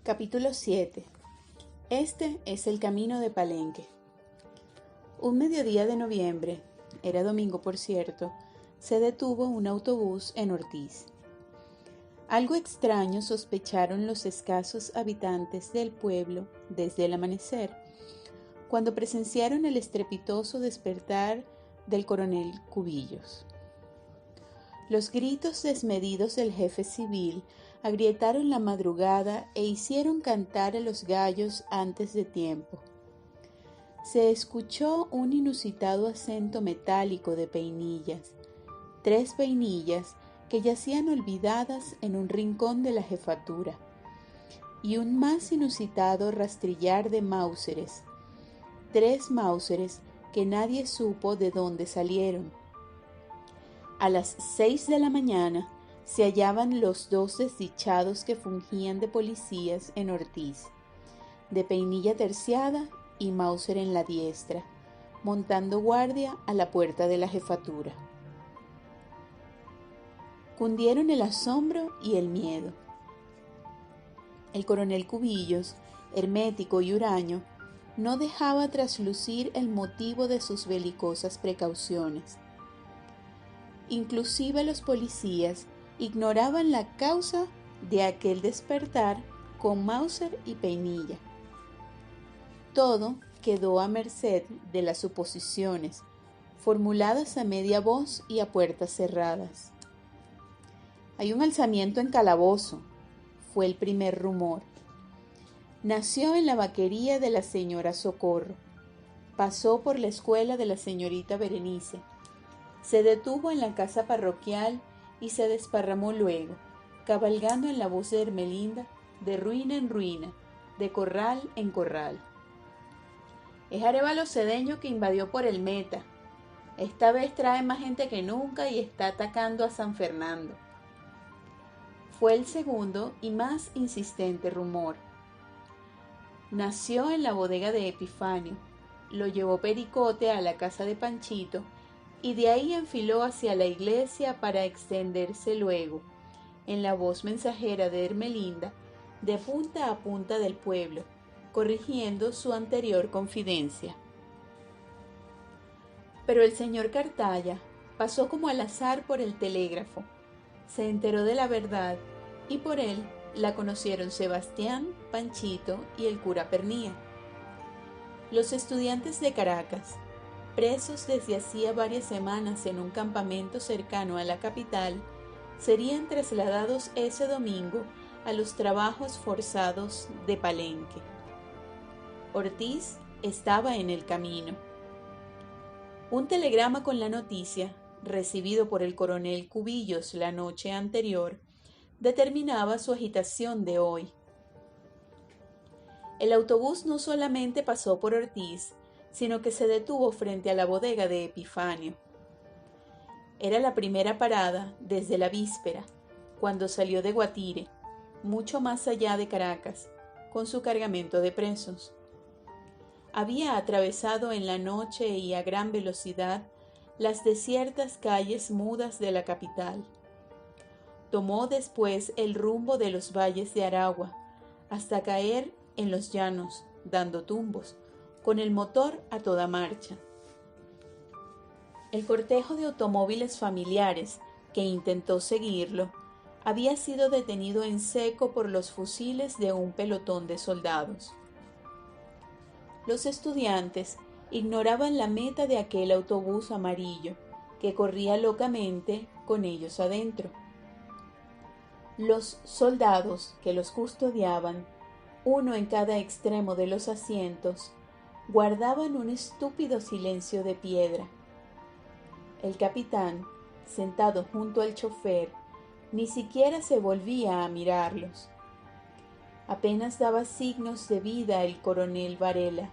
Capítulo 7. Este es el camino de Palenque. Un mediodía de noviembre, era domingo por cierto, se detuvo un autobús en Ortiz. Algo extraño sospecharon los escasos habitantes del pueblo desde el amanecer, cuando presenciaron el estrepitoso despertar del coronel Cubillos. Los gritos desmedidos del jefe civil agrietaron la madrugada e hicieron cantar a los gallos antes de tiempo. Se escuchó un inusitado acento metálico de peinillas, 3 peinillas que yacían olvidadas en un rincón de la jefatura, y un más inusitado rastrillar de máuseres, 3 máuseres que nadie supo de dónde salieron. A las 6 de la mañana se hallaban los 2 desdichados que fungían de policías en Ortiz, de peinilla terciada y máuser en la diestra, montando guardia a la puerta de la jefatura. Cundieron el asombro y el miedo. El coronel Cubillos, hermético y huraño, no dejaba traslucir el motivo de sus belicosas precauciones. Inclusive los policías ignoraban la causa de aquel despertar con máuser y peinilla. Todo quedó a merced de las suposiciones, formuladas a media voz y a puertas cerradas. «Hay un alzamiento en Calabozo», fue el primer rumor. Nació en la vaquería de la señora Socorro, pasó por la escuela de la señorita Berenice, se detuvo en la casa parroquial y se desparramó luego, cabalgando en la voz de Ermelinda, de ruina en ruina, de corral en corral. Es Arévalo Cedeño que invadió por el Meta. Esta vez trae más gente que nunca y está atacando a San Fernando. Fue el segundo y más insistente rumor. Nació en la bodega de Epifanio, lo llevó Pericote a la casa de Panchito y de ahí enfiló hacia la iglesia para extenderse luego, en la voz mensajera de Ermelinda, de punta a punta del pueblo, corrigiendo su anterior confidencia. Pero el señor Cartaya pasó como al azar por el telégrafo, se enteró de la verdad y por él la conocieron Sebastián, Panchito y el cura Pernía. Los estudiantes de Caracas, presos desde hacía varias semanas en un campamento cercano a la capital, serían trasladados ese domingo a los trabajos forzados de Palenque. Ortiz estaba en el camino. Un telegrama con la noticia, recibido por el coronel Cubillos la noche anterior, determinaba su agitación de hoy. El autobús no solamente pasó por Ortiz, sino que se detuvo frente a la bodega de Epifanio. Era la primera parada desde la víspera, cuando salió de Guatire, mucho más allá de Caracas, con su cargamento de presos. Había atravesado en la noche y a gran velocidad las desiertas calles mudas de la capital. Tomó después el rumbo de los valles de Aragua, hasta caer en los llanos, dando tumbos, con el motor a toda marcha. El cortejo de automóviles familiares que intentó seguirlo había sido detenido en seco por los fusiles de un pelotón de soldados. Los estudiantes ignoraban la meta de aquel autobús amarillo que corría locamente con ellos adentro. Los soldados que los custodiaban, uno en cada extremo de los asientos, guardaban un estúpido silencio de piedra. El capitán, sentado junto al chofer, ni siquiera se volvía a mirarlos. Apenas daba signos de vida el coronel Varela,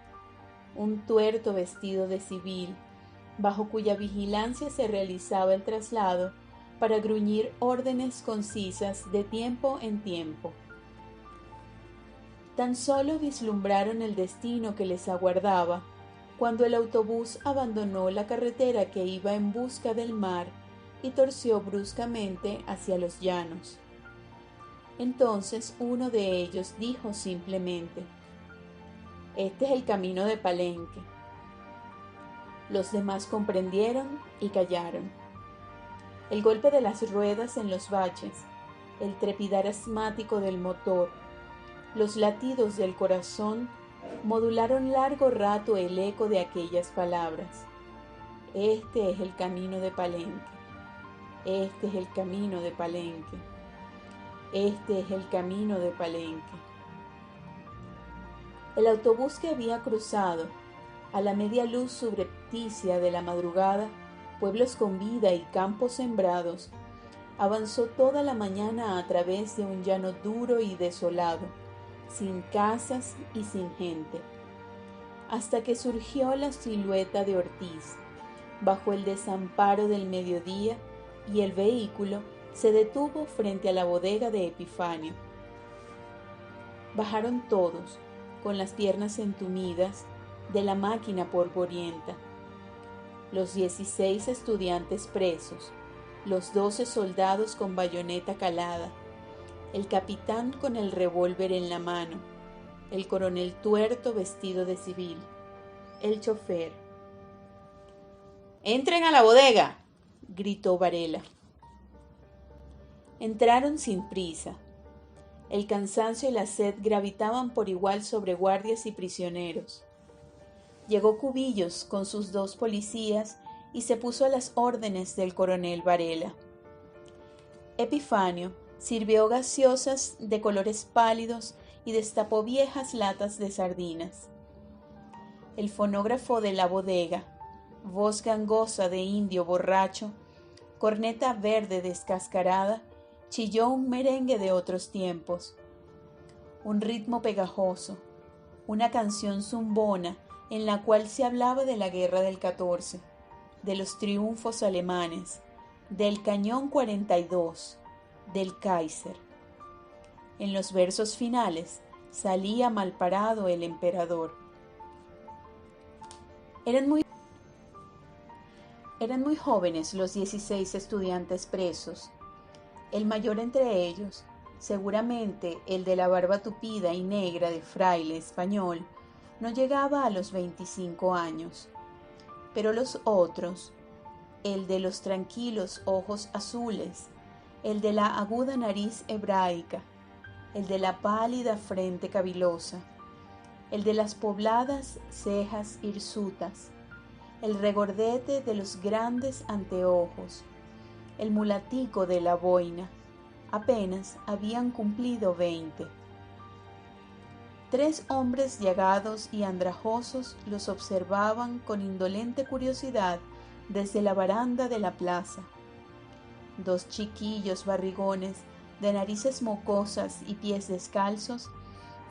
un tuerto vestido de civil, bajo cuya vigilancia se realizaba el traslado para gruñir órdenes concisas de tiempo en tiempo. Tan solo vislumbraron el destino que les aguardaba cuando el autobús abandonó la carretera que iba en busca del mar y torció bruscamente hacia los llanos. Entonces uno de ellos dijo simplemente: «Este es el camino de Palenque». Los demás comprendieron y callaron. El golpe de las ruedas en los baches, el trepidar asmático del motor, los latidos del corazón modularon largo rato el eco de aquellas palabras. Este es el camino de Palenque. Este es el camino de Palenque. Este es el camino de Palenque. El autobús que había cruzado, a la media luz subrepticia de la madrugada, pueblos con vida y campos sembrados, avanzó toda la mañana a través de un llano duro y desolado, sin casas y sin gente, hasta que surgió la silueta de Ortiz, bajo el desamparo del mediodía, y el vehículo se detuvo frente a la bodega de Epifanio. Bajaron todos, con las piernas entumidas, de la máquina polvorienta. Los 16 estudiantes presos, los 12 soldados con bayoneta calada, el capitán con el revólver en la mano, el coronel tuerto vestido de civil, el chofer. «¡Entren a la bodega!», gritó Varela. Entraron sin prisa. El cansancio y la sed gravitaban por igual sobre guardias y prisioneros. Llegó Cubillos con sus 2 policías y se puso a las órdenes del coronel Varela. Epifanio sirvió gaseosas de colores pálidos y destapó viejas latas de sardinas. El fonógrafo de la bodega, voz gangosa de indio borracho, corneta verde descascarada, chilló un merengue de otros tiempos. Un ritmo pegajoso, una canción zumbona en la cual se hablaba de la guerra del 14, de los triunfos alemanes, del cañón 42, del Kaiser. En los versos finales salía malparado el emperador. Eran muy jóvenes los 16 estudiantes presos. El mayor entre ellos, seguramente el de la barba tupida y negra de fraile español, no llegaba a los 25 años. Pero los otros, el de los tranquilos ojos azules, el de la aguda nariz hebraica, el de la pálida frente cavilosa, el de las pobladas cejas hirsutas, el regordete de los grandes anteojos, el mulatico de la boina, apenas habían cumplido 20. 3 hombres llagados y andrajosos los observaban con indolente curiosidad desde la baranda de la plaza. 2 chiquillos barrigones de narices mocosas y pies descalzos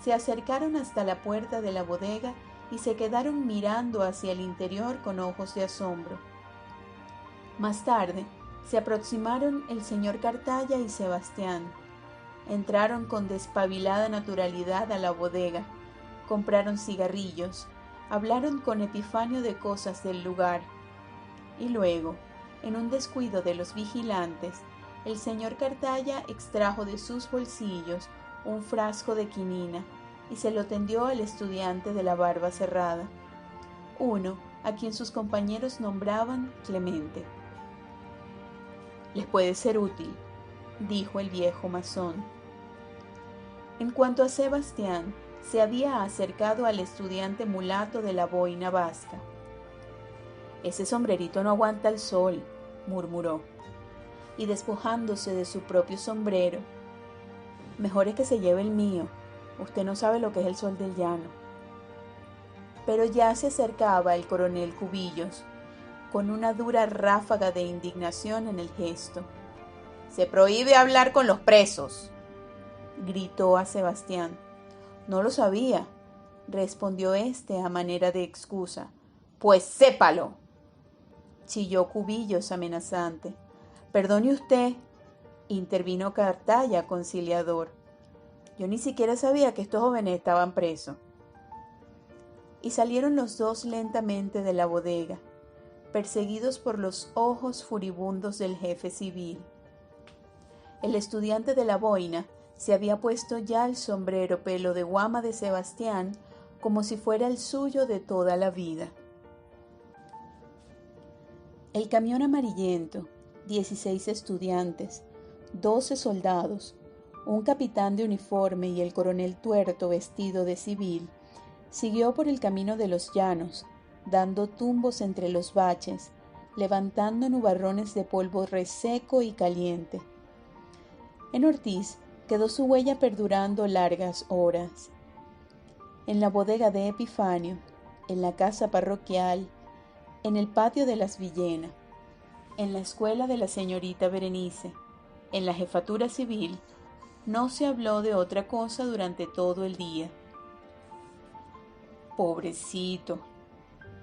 se acercaron hasta la puerta de la bodega y se quedaron mirando hacia el interior con ojos de asombro. Más tarde se aproximaron el señor Cartaya y Sebastián. Entraron con despabilada naturalidad a la bodega, compraron cigarrillos, hablaron con Epifanio de cosas del lugar. Y luego, en un descuido de los vigilantes, el señor Cartaya extrajo de sus bolsillos un frasco de quinina y se lo tendió al estudiante de la barba cerrada, uno a quien sus compañeros nombraban Clemente. «Les puede ser útil», dijo el viejo masón. En cuanto a Sebastián, se había acercado al estudiante mulato de la boina vasca. «Ese sombrerito no aguanta el sol», murmuró, y despojándose de su propio sombrero: «Mejor es que se lleve el mío, usted no sabe lo que es el sol del llano». Pero ya se acercaba el coronel Cubillos, con una dura ráfaga de indignación en el gesto. «Se prohíbe hablar con los presos», gritó a Sebastián. «No lo sabía», respondió éste a manera de excusa. «Pues sépalo», chilló Cubillos amenazante. «Perdone usted», intervino Cartaya conciliador. «Yo ni siquiera sabía que estos jóvenes estaban presos». Y salieron los 2 lentamente de la bodega, perseguidos por los ojos furibundos del jefe civil. El estudiante de la boina Se había puesto ya el sombrero pelo de guama de Sebastián como si fuera el suyo de toda la vida. El camión amarillento, 16 estudiantes, 12 soldados, un capitán de uniforme y el coronel tuerto vestido de civil, siguió por el camino de los llanos, dando tumbos entre los baches, levantando nubarrones de polvo reseco y caliente. En Ortiz quedó su huella perdurando largas horas. En la bodega de Epifanio, en la casa parroquial, en el patio de las Villena, en la escuela de la señorita Berenice, en la jefatura civil, no se habló de otra cosa durante todo el día. Pobrecito,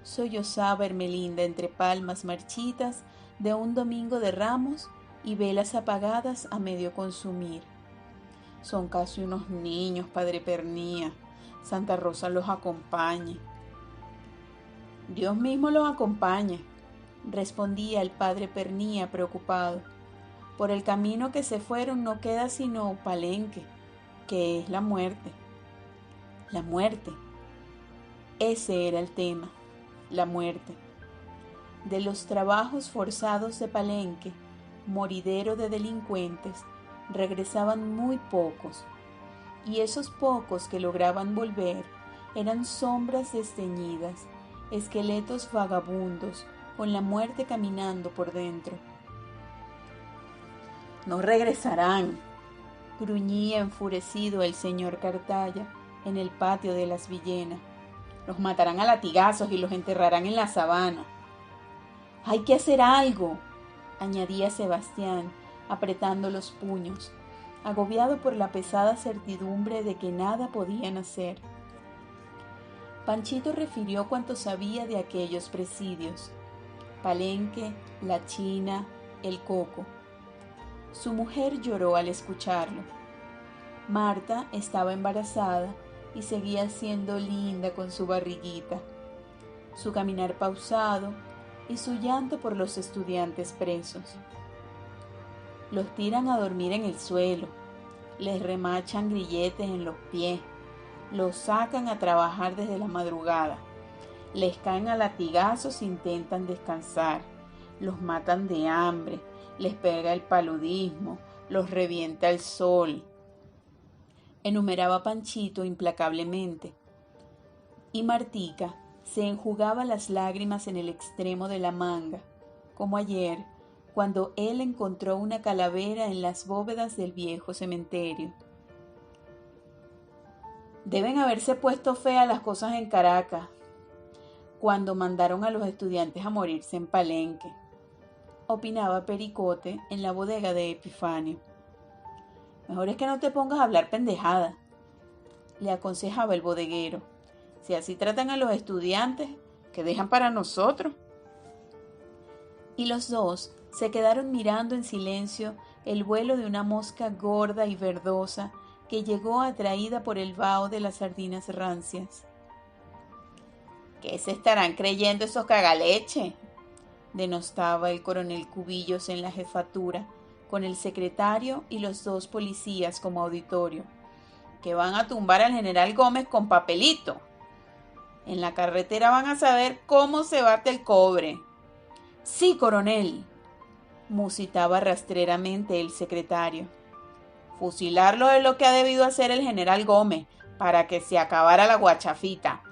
sollozaba Ermelinda entre palmas marchitas de un domingo de Ramos y velas apagadas a medio consumir. Son casi unos niños, padre Pernía. Santa Rosa los acompañe. Dios mismo los acompañe, respondía el padre Pernía preocupado. Por el camino que se fueron no queda sino Palenque, que es la muerte. La muerte. Ese era el tema, la muerte. De los trabajos forzados de Palenque, moridero de delincuentes, regresaban muy pocos, y esos pocos que lograban volver eran sombras desteñidas, esqueletos vagabundos, con la muerte caminando por dentro. No regresarán, gruñía enfurecido el señor Cartaya en el patio de las Villena. Los matarán a latigazos y los enterrarán en la sabana. Hay que hacer algo, añadía Sebastián, apretando los puños, agobiado por la pesada certidumbre de que nada podían hacer. Panchito refirió cuanto sabía de aquellos presidios: Palenque, la China, el Coco. Su mujer lloró al escucharlo. Marta estaba embarazada y seguía siendo linda con su barriguita, su caminar pausado y su llanto por los estudiantes presos. Los tiran a dormir en el suelo, les remachan grilletes en los pies, los sacan a trabajar desde la madrugada, les caen a latigazos si intentan descansar, los matan de hambre, les pega el paludismo, los revienta el sol, enumeraba Panchito implacablemente. Y Martica se enjugaba las lágrimas en el extremo de la manga, como ayer, cuando él encontró una calavera en las bóvedas del viejo cementerio. Deben haberse puesto feas las cosas en Caracas, cuando mandaron a los estudiantes a morirse en Palenque, opinaba Pericote en la bodega de Epifanio. Mejor es que no te pongas a hablar pendejada, le aconsejaba el bodeguero. Si así tratan a los estudiantes, ¿qué dejan para nosotros? Y los dos se quedaron mirando en silencio el vuelo de una mosca gorda y verdosa que llegó atraída por el vaho de las sardinas rancias. ¿Qué se estarán creyendo esos cagaleche?, denostaba el coronel Cubillos en la jefatura, con el secretario y los dos policías como auditorio, que van a tumbar al general Gómez con papelito. En la carretera van a saber cómo se bate el cobre. Sí, coronel, musitaba rastreramente el secretario. Fusilarlo es lo que ha debido hacer el general Gómez para que se acabara la guachafita.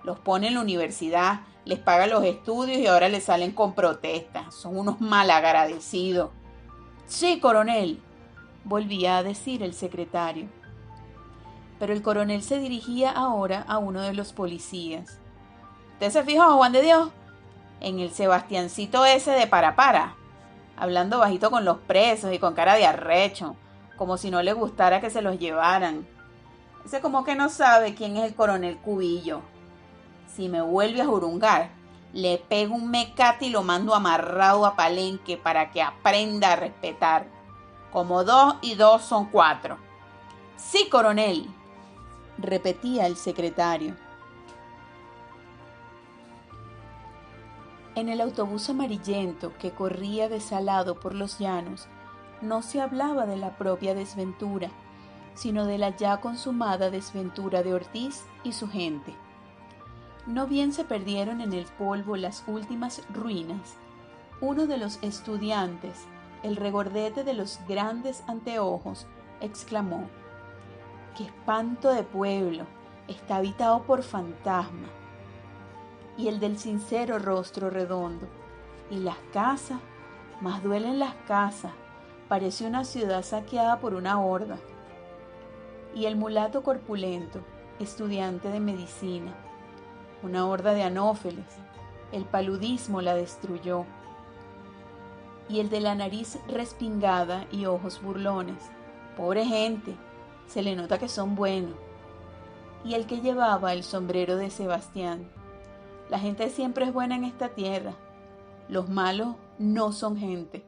Los pone en la universidad, les paga los estudios y ahora les salen con protestas. Son unos malagradecidos. Sí, coronel, volvía a decir el secretario. Pero el coronel se dirigía ahora a uno de los policías. ¿Usted se fijó, Juan de Dios, en el Sebastiancito ese de para, hablando bajito con los presos y con cara de arrecho, como si no le gustara que se los llevaran? Ese como que no sabe quién es el coronel Cubillo. Si me vuelve a jurungar, le pego un mecate y lo mando amarrado a Palenque para que aprenda a respetar. Como 2 y 2 son 4. Sí, coronel, repetía el secretario. En el autobús amarillento que corría desalado por los llanos, no se hablaba de la propia desventura, sino de la ya consumada desventura de Ortiz y su gente. No bien se perdieron en el polvo las últimas ruinas, uno de los estudiantes, el regordete de los grandes anteojos, exclamó: ¡Qué espanto de pueblo! Está habitado por fantasmas. Y el del sincero rostro redondo: y las casas, más duelen las casas, parece una ciudad saqueada por una horda. Y el mulato corpulento, estudiante de medicina: una horda de anófeles, el paludismo la destruyó. Y el de la nariz respingada y ojos burlones: pobre gente, se le nota que son buenos. Y el que llevaba el sombrero de Sebastián: la gente siempre es buena en esta tierra, los malos no son gente.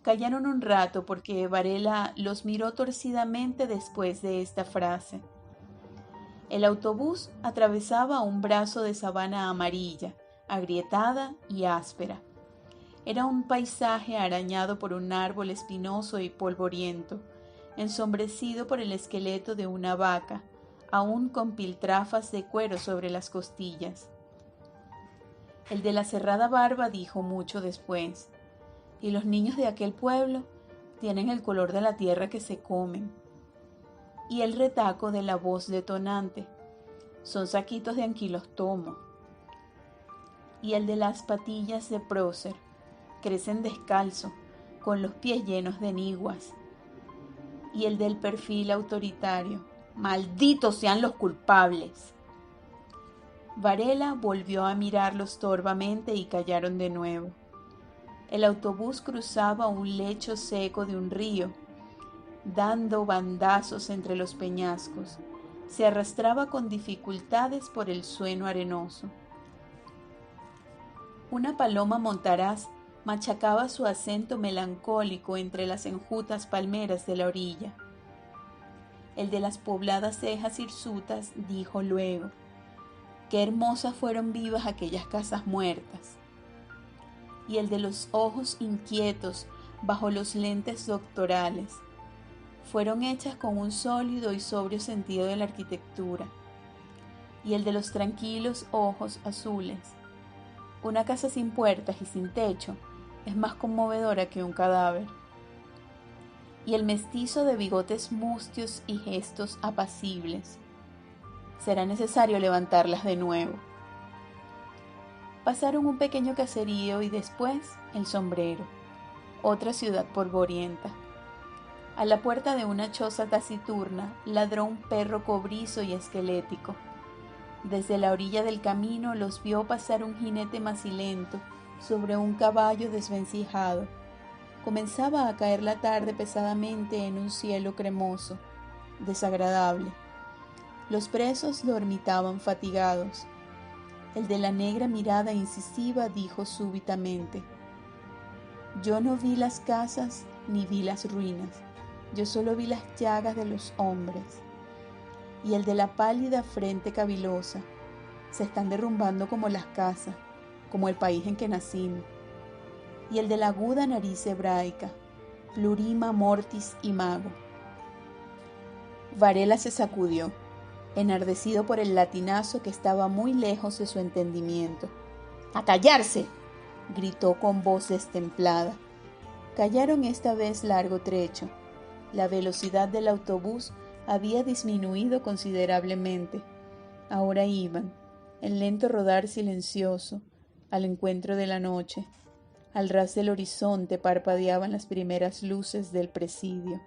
Callaron un rato porque Varela los miró torcidamente después de esta frase. El autobús atravesaba un brazo de sabana amarilla, agrietada y áspera. Era un paisaje arañado por un árbol espinoso y polvoriento, ensombrecido por el esqueleto de una vaca, aún con piltrafas de cuero sobre las costillas. El de la cerrada barba dijo mucho después: y los niños de aquel pueblo tienen el color de la tierra que se comen. Y el retaco de la voz detonante: son saquitos de anquilostomo. Y el de las patillas de prócer: crecen descalzo, con los pies llenos de niguas. Y el del perfil autoritario: malditos sean los culpables. Varela volvió a mirarlos torvamente y callaron de nuevo. El autobús cruzaba un lecho seco de un río, dando bandazos entre los peñascos. Se arrastraba con dificultades por el suelo arenoso. Una paloma montaraz machacaba su acento melancólico entre las enjutas palmeras de la orilla. El de las pobladas cejas hirsutas dijo luego: qué hermosas fueron vivas aquellas casas muertas. Y el de los ojos inquietos bajo los lentes doctorales: fueron hechas con un sólido y sobrio sentido de la arquitectura. Y el de los tranquilos ojos azules: una casa sin puertas y sin techo es más conmovedora que un cadáver. Y el mestizo de bigotes mustios y gestos apacibles: será necesario levantarlas de nuevo. Pasaron un pequeño caserío y después El Sombrero, otra ciudad polvorienta. A la puerta de una choza taciturna ladró un perro cobrizo y esquelético. Desde la orilla del camino los vio pasar un jinete macilento sobre un caballo desvencijado. Comenzaba a caer la tarde pesadamente en un cielo cremoso, desagradable. Los presos dormitaban fatigados. El de la negra mirada incisiva dijo súbitamente: yo no vi las casas ni vi las ruinas, yo solo vi las llagas de los hombres. Y el de la pálida frente cavilosa: se están derrumbando como las casas, como el país en que nacimos. Y el de la aguda nariz hebraica: plurima mortis imago. Varela se sacudió, enardecido por el latinazo que estaba muy lejos de su entendimiento. ¡A callarse!, gritó con voz destemplada. Callaron esta vez largo trecho. La velocidad del autobús había disminuido considerablemente. Ahora iban, en lento rodar silencioso, al encuentro de la noche. Al ras del horizonte parpadeaban las primeras luces del presidio.